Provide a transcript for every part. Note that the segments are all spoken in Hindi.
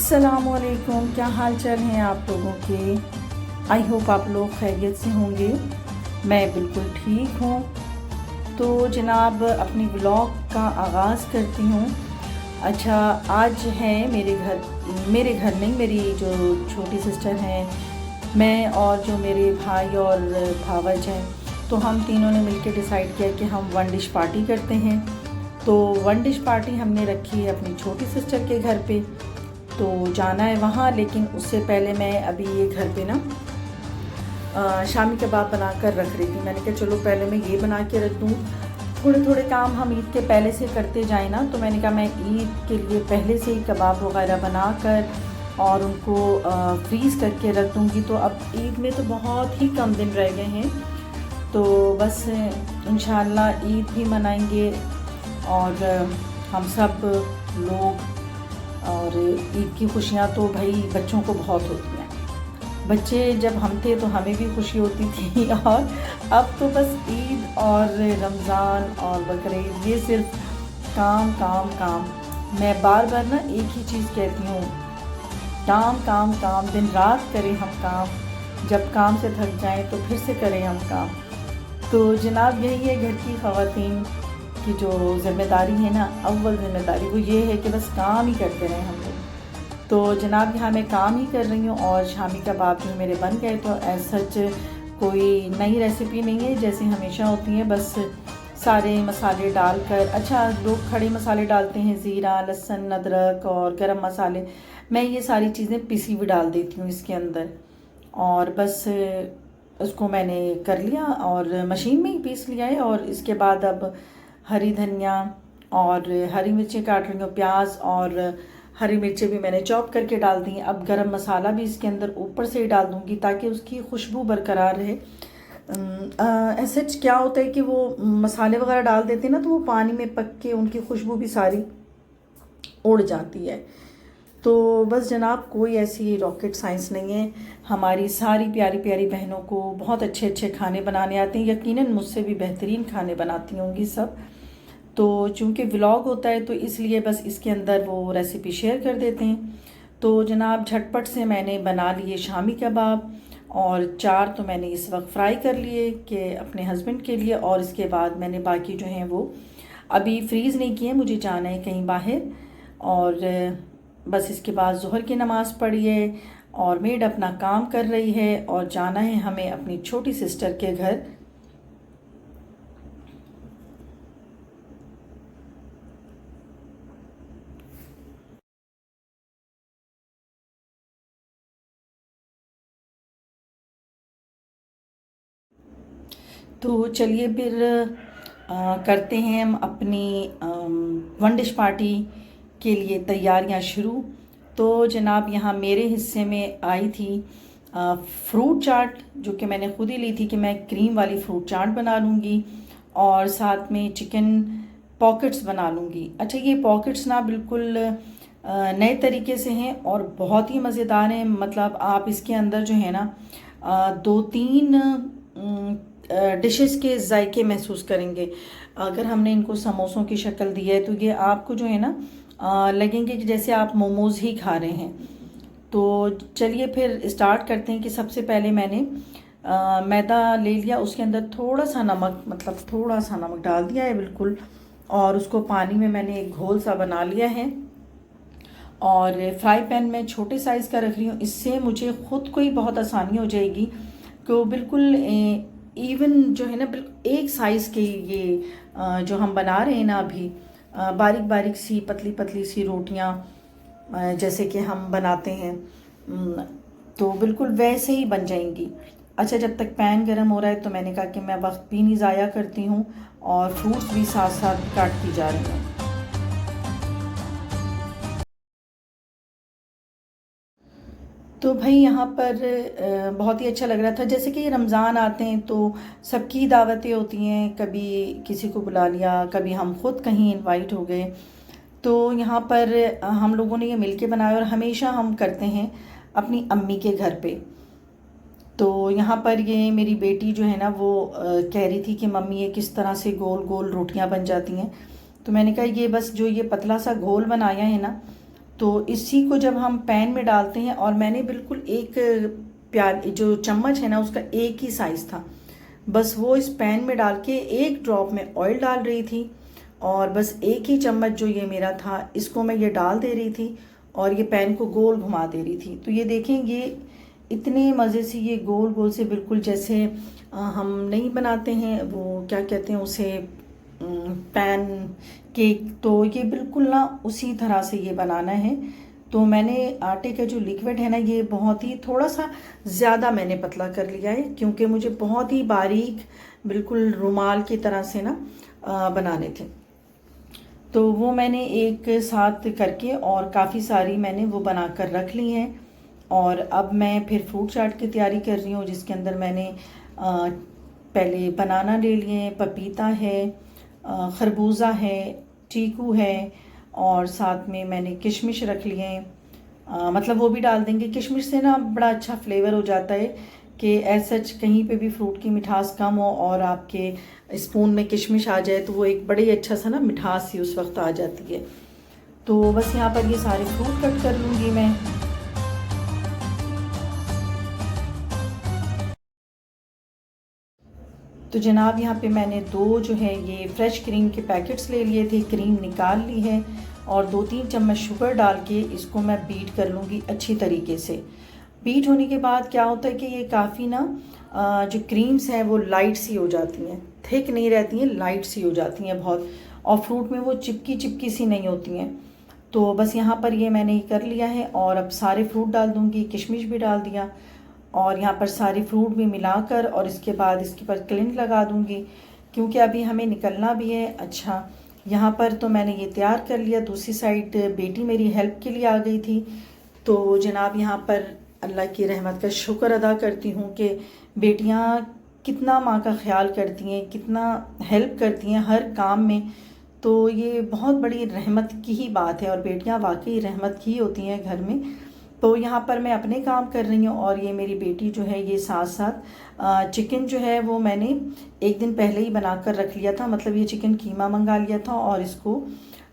अस्सलामुअलैकुम, क्या हाल चाल हैं आप लोगों के। आई होप आप लोग खैरियत से होंगे। मैं बिल्कुल ठीक हूँ। तो जनाब अपनी व्लॉग का आगाज़ करती हूँ। अच्छा, आज है मेरे घर नहीं, मेरी जो छोटी सिस्टर हैं, मैं और जो मेरे भाई और भावज हैं, तो हम तीनों ने मिलकर डिसाइड किया कि हम वन डिश पार्टी करते हैं। तो वन डिश पार्टी हमने रखी है अपनी छोटी सिस्टर के घर पे, तो जाना है वहाँ। लेकिन उससे पहले मैं अभी ये घर पे ना शामी कबाब बना कर रख रही थी। मैंने कहा चलो पहले मैं ये बना के रख दूँ, थोड़े थोड़े काम हम ईद के पहले से करते जाएं ना। तो मैंने कहा मैं ईद के लिए पहले से ही कबाब वगैरह बना कर और उनको फ्रीज़ करके रख दूँगी। तो अब ईद में तो बहुत ही कम दिन रह गए हैं, तो बस इंशाल्लाह ईद भी मनाएंगे और हम सब लोग। और ईद की खुशियाँ तो भाई बच्चों को बहुत होती हैं। बच्चे जब हम थे तो हमें भी खुशी होती थी, और अब तो बस ईद और रमज़ान और बकरीद ये सिर्फ काम काम काम। मैं बार बार ना एक ही चीज़ कहती हूँ, काम काम काम, दिन रात करें हम काम, जब काम से थक जाएं तो फिर से करें हम काम। तो जनाब यही है घर की ख़वातीन की जो ज़िम्मेदारी है ना, अव्वल ज़िम्मेदारी वो ये है कि बस काम ही करते रहें हम लोग। तो जनाब यहाँ मैं काम ही कर रही हूँ और शामी कबाब जो मेरे बन गए। तो एज सच कोई नई रेसिपी नहीं है, जैसे हमेशा होती है, बस सारे मसाले डालकर। अच्छा, लोग खड़े मसाले डालते हैं, ज़ीरा, लहसुन, अदरक और गरम मसाले। मैं ये सारी चीज़ें पिसी हुई डाल देती हूँ इसके अंदर, और बस उसको मैंने कर लिया और मशीन में ही पीस लिया है। और इसके बाद अब हरी धनिया और हरी मिर्चें काट रही हूँ, प्याज और हरी मिर्चें भी मैंने चॉप करके डाल दी हैं। अब गरम मसाला भी इसके अंदर ऊपर से ही डाल दूँगी ताकि उसकी खुशबू बरकरार रहे। ऐसे क्या होता है कि वो मसाले वगैरह डाल देते हैं ना, तो वो पानी में पक के उनकी खुशबू भी सारी उड़ जाती है। तो बस जनाब कोई ऐसी रॉकेट साइंस नहीं है। हमारी सारी प्यारी प्यारी बहनों को बहुत अच्छे अच्छे खाने बनाने आते हैं, यकीनन मुझसे भी बेहतरीन खाने बनाती होंगी सब। तो चूँकि व्लॉग होता है तो इसलिए बस इसके अंदर वो रेसिपी शेयर कर देते हैं। तो जनाब झटपट से मैंने बना लिए शामी कबाब, और 4 तो मैंने इस वक्त फ्राई कर लिए कि अपने हस्बैंड के लिए, और इसके बाद मैंने बाकी जो हैं वो अभी फ्रीज़ नहीं किए, मुझे जाना है कहीं बाहर। और बस इसके बाद ज़ोहर की नमाज़ पढ़ी है और मेड अपना काम कर रही है, और जाना है हमें अपनी छोटी सिस्टर के घर। तो चलिए फिर करते हैं हम अपनी वन डिश पार्टी के लिए तैयारियां शुरू। तो जनाब यहाँ मेरे हिस्से में आई थी फ्रूट चाट, जो कि मैंने खुद ही ली थी कि मैं क्रीम वाली फ्रूट चाट बना लूँगी और साथ में चिकन पॉकेट्स बना लूँगी। अच्छा, ये पॉकेट्स ना बिल्कुल नए तरीके से हैं और बहुत ही मज़ेदार हैं। मतलब आप इसके अंदर जो है ना 2-3 डिशेस के जायके महसूस करेंगे। अगर हमने इनको समोसों की शक्ल दी है तो ये आपको जो है ना लगेंगे कि जैसे आप मोमोज़ ही खा रहे हैं। तो चलिए फिर स्टार्ट करते हैं कि सबसे पहले मैंने मैदा ले लिया, उसके अंदर थोड़ा सा नमक, मतलब थोड़ा सा नमक डाल दिया है बिल्कुल, और उसको पानी में मैंने एक घोल सा बना लिया है। और फ्राई पैन में छोटे साइज़ का रख रही हूँ, इससे मुझे ख़ुद को ही बहुत आसानी हो जाएगी कि वो बिल्कुल इवन जो है ना बिल्कुल एक साइज़ के ये जो हम बना रहे हैं ना अभी बारीक बारीक सी पतली पतली सी रोटियां जैसे कि हम बनाते हैं, तो बिल्कुल वैसे ही बन जाएंगी। अच्छा, जब तक पैन गर्म हो रहा है तो मैंने कहा कि मैं वक्त भी नहीं ज़ाया करती हूँ और फ्रूट्स भी साथ साथ काटती जा रही हूँ। तो भाई यहाँ पर बहुत ही अच्छा लग रहा था। जैसे कि रमज़ान आते हैं तो सबकी दावतें होती हैं, कभी किसी को बुला लिया, कभी हम खुद कहीं इनवाइट हो गए। तो यहाँ पर हम लोगों ने ये मिलके बनाया, और हमेशा हम करते हैं अपनी अम्मी के घर पे। तो यहाँ पर ये मेरी बेटी जो है ना वो कह रही थी कि मम्मी ये किस तरह से गोल गोल रोटियाँ बन जाती हैं। तो मैंने कहा ये बस जो ये पतला सा घोल बनाया है ना, तो इसी को जब हम पैन में डालते हैं, और मैंने बिल्कुल एक प्याल जो चम्मच है ना उसका एक ही साइज़ था, बस वो इस पैन में डाल के एक ड्रॉप में ऑयल डाल रही थी, और बस एक ही चम्मच जो ये मेरा था इसको मैं ये डाल दे रही थी और ये पैन को गोल घुमा दे रही थी। तो ये देखें, ये इतने मज़े से ये गोल गोल से, बिल्कुल जैसे हम नहीं बनाते हैं वो क्या कहते हैं उसे, पैन केक, तो ये बिल्कुल ना उसी तरह से ये बनाना है। तो मैंने आटे का जो लिक्विड है ना ये बहुत ही थोड़ा सा ज़्यादा मैंने पतला कर लिया है, क्योंकि मुझे बहुत ही बारीक बिल्कुल रुमाल की तरह से ना बनाने थे। तो वो मैंने एक साथ करके और काफ़ी सारी मैंने वो बना कर रख ली हैं। और अब मैं फिर फ्रूट चाट की तैयारी कर रही हूँ, जिसके अंदर मैंने पहले बनाना ले लिए, पपीता है, खरबूजा है, चीकू है, और साथ में मैंने किशमिश रख लिए हैं। मतलब वो भी डाल देंगे, किशमिश से ना बड़ा अच्छा फ्लेवर हो जाता है कि एज सच कहीं पे भी फ्रूट की मिठास कम हो और आपके स्पून में किशमिश आ जाए तो वो एक बड़ी अच्छा सा ना मिठास सी उस वक्त आ जाती है। तो बस यहाँ पर ये सारे फ्रूट कट कर लूँगी मैं। तो जनाब यहाँ पे मैंने 2 जो है ये फ्रेश क्रीम के पैकेट्स ले लिए थे, क्रीम निकाल ली है और 2-3 चम्मच शुगर डाल के इसको मैं बीट कर लूँगी अच्छी तरीके से। बीट होने के बाद क्या होता है कि ये काफ़ी ना जो क्रीम्स हैं वो लाइट सी हो जाती हैं, थिक नहीं रहती हैं, लाइट सी हो जाती हैं बहुत, और फ्रूट में वो चिपकी चिपकी सी नहीं होती हैं। तो बस यहाँ पर ये मैंने कर लिया है और अब सारे फ्रूट डाल दूँगी, किशमिश भी डाल दिया और यहाँ पर सारे फ्रूट भी मिलाकर, और इसके बाद इसके पर क्लिंग लगा दूँगी क्योंकि अभी हमें निकलना भी है। अच्छा, यहाँ पर तो मैंने ये तैयार कर लिया। दूसरी साइड बेटी मेरी हेल्प के लिए आ गई थी। तो जनाब यहाँ पर अल्लाह की रहमत का शुक्र अदा करती हूँ कि बेटियाँ कितना माँ का ख्याल करती हैं, कितना हेल्प करती हैं हर काम में। तो ये बहुत बड़ी रहमत की ही बात है और बेटियाँ वाकई रहमत की होती हैं घर में। तो यहाँ पर मैं अपने काम कर रही हूँ और ये मेरी बेटी जो है ये साथ साथ चिकन जो है वो मैंने एक दिन पहले ही बना कर रख लिया था। मतलब ये चिकन कीमा मंगा लिया था और इसको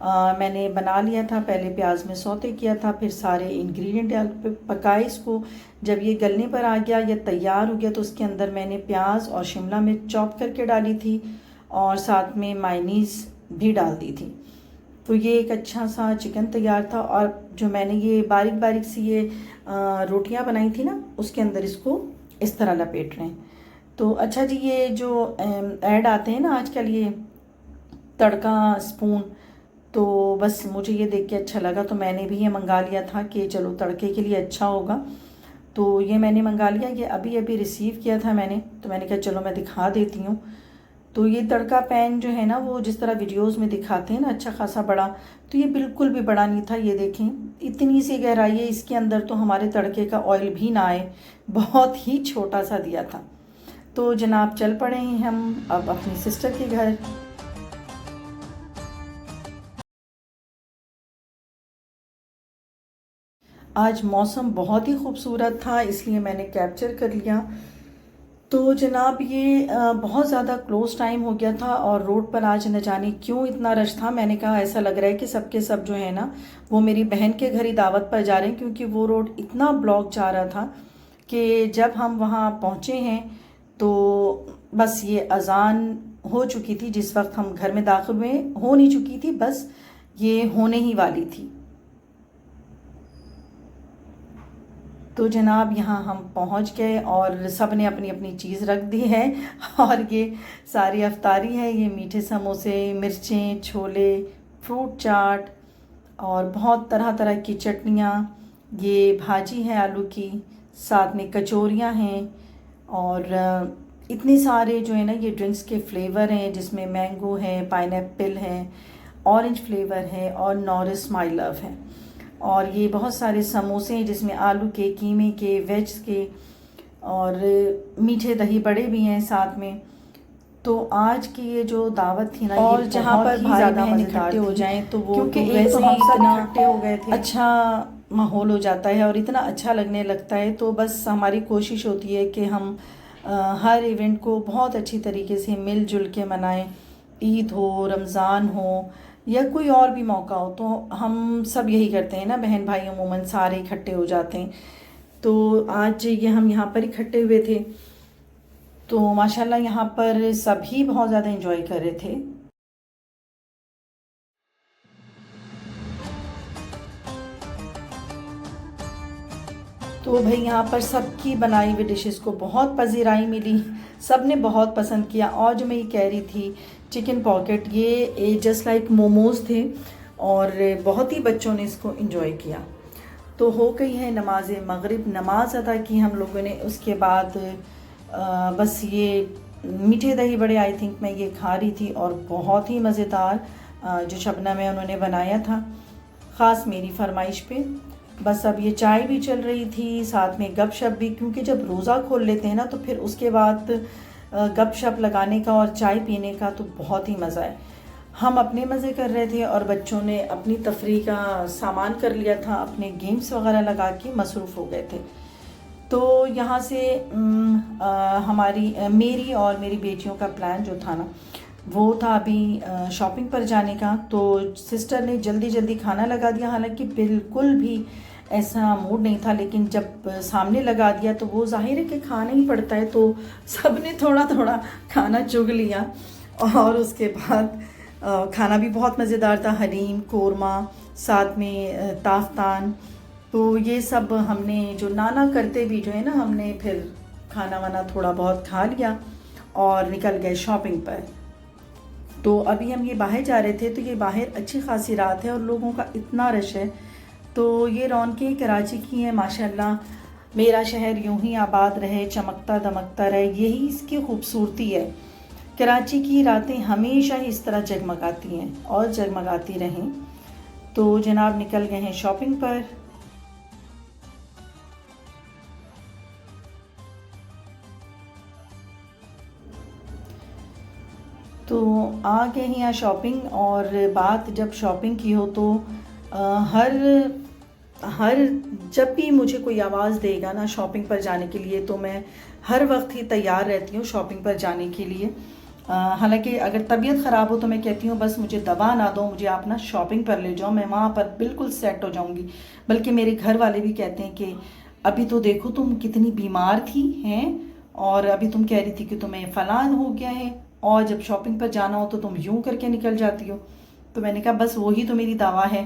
मैंने बना लिया था। पहले प्याज में सौते किया था, फिर सारे इंग्रेडिएंट डाल पकाए इसको। जब ये गलने पर आ गया, ये तैयार हो गया, तो उसके अंदर मैंने प्याज और शिमला मिर्च चॉप करके डाली थी और साथ में मायनीज़ भी डाल दी थी। तो ये एक अच्छा सा चिकन तैयार था। और जो मैंने ये बारीक बारीक सी ये रोटियां बनाई थी ना, उसके अंदर इसको इस तरह लपेट रहे हैं। तो अच्छा जी, ये जो ऐड आते हैं ना आजकल, ये तड़का स्पून, तो बस मुझे ये देख के अच्छा लगा तो मैंने भी ये मंगा लिया था कि चलो तड़के के लिए अच्छा होगा। तो ये मैंने मंगा लिया, ये अभी अभी रिसीव किया था मैंने, तो मैंने कहा चलो मैं दिखा देती हूँ। तो ये तड़का पैन जो है ना वो जिस तरह वीडियोस में दिखाते हैं ना अच्छा खासा बड़ा, तो ये बिल्कुल भी बड़ा नहीं था। ये देखें इतनी सी गहराई है इसके अंदर, तो हमारे तड़के का ऑयल भी ना आए, बहुत ही छोटा सा दिया था। तो जनाब चल पड़े हैं हम अब अपनी सिस्टर के घर। आज मौसम बहुत ही खूबसूरत था इसलिए मैंने कैप्चर कर लिया। तो जनाब ये बहुत ज़्यादा क्लोज टाइम हो गया था और रोड पर आज न जाने क्यों इतना रश था। मैंने कहा ऐसा लग रहा है कि सबके सब जो है ना वो मेरी बहन के घर ही दावत पर जा रहे हैं, क्योंकि वो रोड इतना ब्लॉक जा रहा था कि जब हम वहाँ पहुँचे हैं तो बस ये अज़ान हो चुकी थी। जिस वक्त हम घर में दाखिल हुए हो नहीं चुकी थी, बस ये होने ही वाली थी। तो जनाब यहाँ हम पहुँच गए और सब ने अपनी अपनी चीज़ रख दी है और ये सारी अफ्तारी है। ये मीठे समोसे, मिर्चें, छोले, फ्रूट चाट और बहुत तरह तरह की चटनियाँ, ये भाजी है आलू की, साथ में कचौरियाँ हैं और इतने सारे जो है ना ये ड्रिंक्स के फ्लेवर हैं, जिसमें मैंगो है, पाइनएप्पल है, ऑरेंज फ्लेवर है और नॉरिस माई लव है। और ये बहुत सारे समोसे हैं जिसमें आलू के, कीमे के, वेज के और मीठे दही बड़े भी हैं साथ में। तो आज की ये जो दावत थी ना, और जहाँ पर भाई बहन इकट्ठे हो जाएं तो वो क्योंकि वैसे ही इतना इकट्ठे हो गए थे, अच्छा माहौल हो जाता है और इतना अच्छा लगने लगता है। तो बस हमारी कोशिश होती है कि हम हर इवेंट को बहुत अच्छी तरीके से मिलजुल के मनाएं। ईद हो, रमज़ान हो या कोई और भी मौका हो, तो हम सब यही करते हैं ना, बहन भाई अमूमन सारे इकट्ठे हो जाते हैं। तो आज ये हम यहाँ पर इकट्ठे हुए थे, तो माशाल्लाह यहाँ पर सभी बहुत ज़्यादा एंजॉय कर रहे थे। तो भाई यहाँ पर सबकी बनाई हुई डिशेस को बहुत पजीराई मिली, सब ने बहुत पसंद किया। और जो मैं ये कह रही थी चिकन पॉकेट, ये जस्ट लाइक मोमोज़ थे और बहुत ही बच्चों ने इसको एंजॉय किया। तो हो गई है नमाज मगरिब, नमाज अदा की हम लोगों ने। उसके बाद बस ये मीठे दही बड़े आई थिंक मैं ये खा रही थी, और बहुत ही मज़ेदार जो शबनम है उन्होंने बनाया था, ख़ास मेरी फरमाइश पे। बस अब ये चाय भी चल रही थी, साथ में गपशप भी, क्योंकि जब रोज़ा खोल लेते हैं ना तो फिर उसके बाद गपशप लगाने का और चाय पीने का तो बहुत ही मज़ा है। हम अपने मज़े कर रहे थे और बच्चों ने अपनी तफरीह का सामान कर लिया था, अपने गेम्स वगैरह लगा के मसरूफ़ हो गए थे। तो यहाँ से मेरी और मेरी बेटियों का प्लान जो था ना, वो था अभी शॉपिंग पर जाने का। तो सिस्टर ने जल्दी जल्दी खाना लगा दिया, हालांकि बिल्कुल भी ऐसा मूड नहीं था, लेकिन जब सामने लगा दिया तो वो जाहिर है कि खाना ही पड़ता है, तो सब ने थोड़ा थोड़ा खाना चुग लिया। और उसके बाद खाना भी बहुत मज़ेदार था, हलीम, कोरमा, साथ में ताफ्तान। तो ये सब हमने जो नाना करते भी जो है ना, हमने फिर खाना वाना थोड़ा बहुत खा लिया और निकल गए शॉपिंग पर। तो अभी हम ये बाहर जा रहे थे, तो ये बाहर अच्छी खासी रात है और लोगों का इतना रश है। तो ये रौनकें कराची की हैं माशाल्लाह। मेरा शहर यूं ही आबाद रहे, चमकता दमकता रहे, यही इसकी खूबसूरती है। कराची की रातें हमेशा ही इस तरह जगमगाती हैं और जगमगाती रहें। तो जनाब निकल गए हैं शॉपिंग पर। तो आ गए हैं यहाँ शॉपिंग। और बात जब शॉपिंग की हो तो हर हर जब भी मुझे कोई आवाज़ देगा ना शॉपिंग पर जाने के लिए, तो मैं हर वक्त ही तैयार रहती हूँ शॉपिंग पर जाने के लिए। हालांकि अगर तबीयत ख़राब हो तो मैं कहती हूँ बस मुझे दवा ना दो, मुझे आप ना शॉपिंग पर ले जाओ, मैं वहाँ पर बिल्कुल सेट हो जाऊँगी। बल्कि मेरे घर वाले भी कहते हैं कि अभी तो देखो तुम कितनी बीमार थी हैं, और अभी तुम कह रही थी कि तुम्हें फ़लान हो गया है, और जब शॉपिंग पर जाना हो तो तुम यूं करके निकल जाती हो। तो मैंने कहा बस वही तो मेरी दवा है।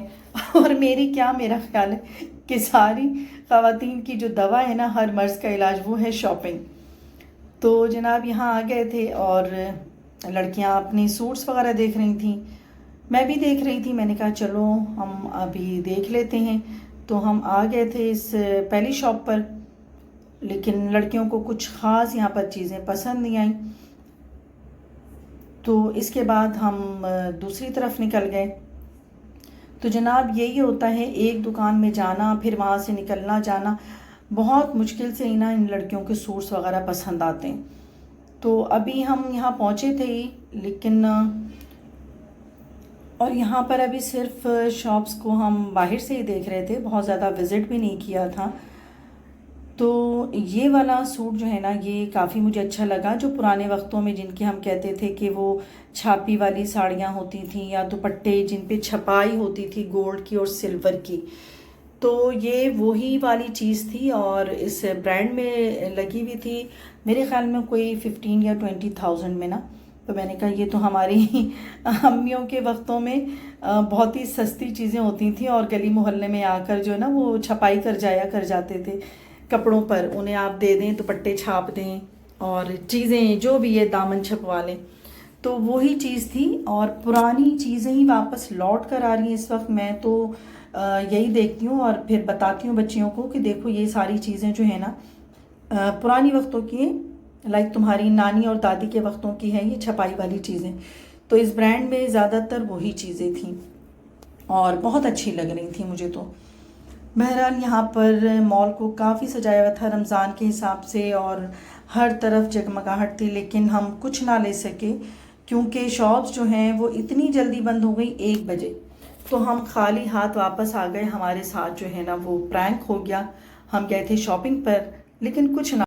और मेरी क्या, मेरा ख्याल है कि सारी ख़वातीन की जो दवा है ना हर मर्ज़ का इलाज, वो है शॉपिंग। तो जनाब यहाँ आ गए थे और लड़कियाँ अपनी सूट्स वगैरह देख रही थी, मैं भी देख रही थी। मैंने कहा चलो हम अभी देख लेते हैं। तो हम आ गए थे इस पहली शॉप पर, लेकिन लड़कियों को कुछ ख़ास यहाँ पर चीज़ें पसंद नहीं आई। तो इसके बाद हम दूसरी तरफ निकल गए। तो जनाब यही होता है, एक दुकान में जाना फिर वहाँ से निकलना जाना, बहुत मुश्किल से ही ना इन लड़कियों के सूट्स वगैरह पसंद आते हैं। तो अभी हम यहाँ पहुँचे थे ही, लेकिन और यहाँ पर अभी सिर्फ शॉप्स को हम बाहर से ही देख रहे थे, बहुत ज़्यादा विज़िट भी नहीं किया था। तो ये वाला सूट जो है ना, ये काफ़ी मुझे अच्छा लगा। जो पुराने वक्तों में जिनके हम कहते थे कि वो छापी वाली साड़ियाँ होती थी या दुपट्टे जिन पे छपाई होती थी गोल्ड की और सिल्वर की, तो ये वही वाली चीज़ थी और इस ब्रांड में लगी हुई थी। मेरे ख्याल में कोई 15 या 20,000 में ना। तो मैंने कहा ये तो हमारी अम्मियों के वक्तों में बहुत ही सस्ती चीज़ें होती थी, और गली मोहल्ले में आकर जो है ना वो छपाई कर जाया कर जाते थे कपड़ों पर, उन्हें आप दे दें दुपट्टे छाप दें और चीज़ें जो भी है दामन छपवा लें। तो वही चीज़ थी और पुरानी चीज़ें ही वापस लौट कर आ रही हैं इस वक्त। मैं तो यही देखती हूँ और फिर बताती हूँ बच्चियों को कि देखो ये सारी चीज़ें जो है ना पुरानी वक्तों की हैं, लाइक तुम्हारी नानी और दादी के वक्तों की हैं ये छपाई वाली चीज़ें। तो इस ब्रांड में ज़्यादातर वही चीज़ें थी और बहुत अच्छी लग रही थी मुझे तो। बहरहाल यहाँ पर मॉल को काफ़ी सजाया हुआ था रमज़ान के हिसाब से और हर तरफ जगमगाहट थी, लेकिन हम कुछ ना ले सके क्योंकि शॉप्स जो हैं वो इतनी जल्दी बंद हो गई 1 बजे। तो हम खाली हाथ वापस आ गए। हमारे साथ जो है ना वो प्रैंक हो गया। हम गए थे शॉपिंग पर लेकिन कुछ ना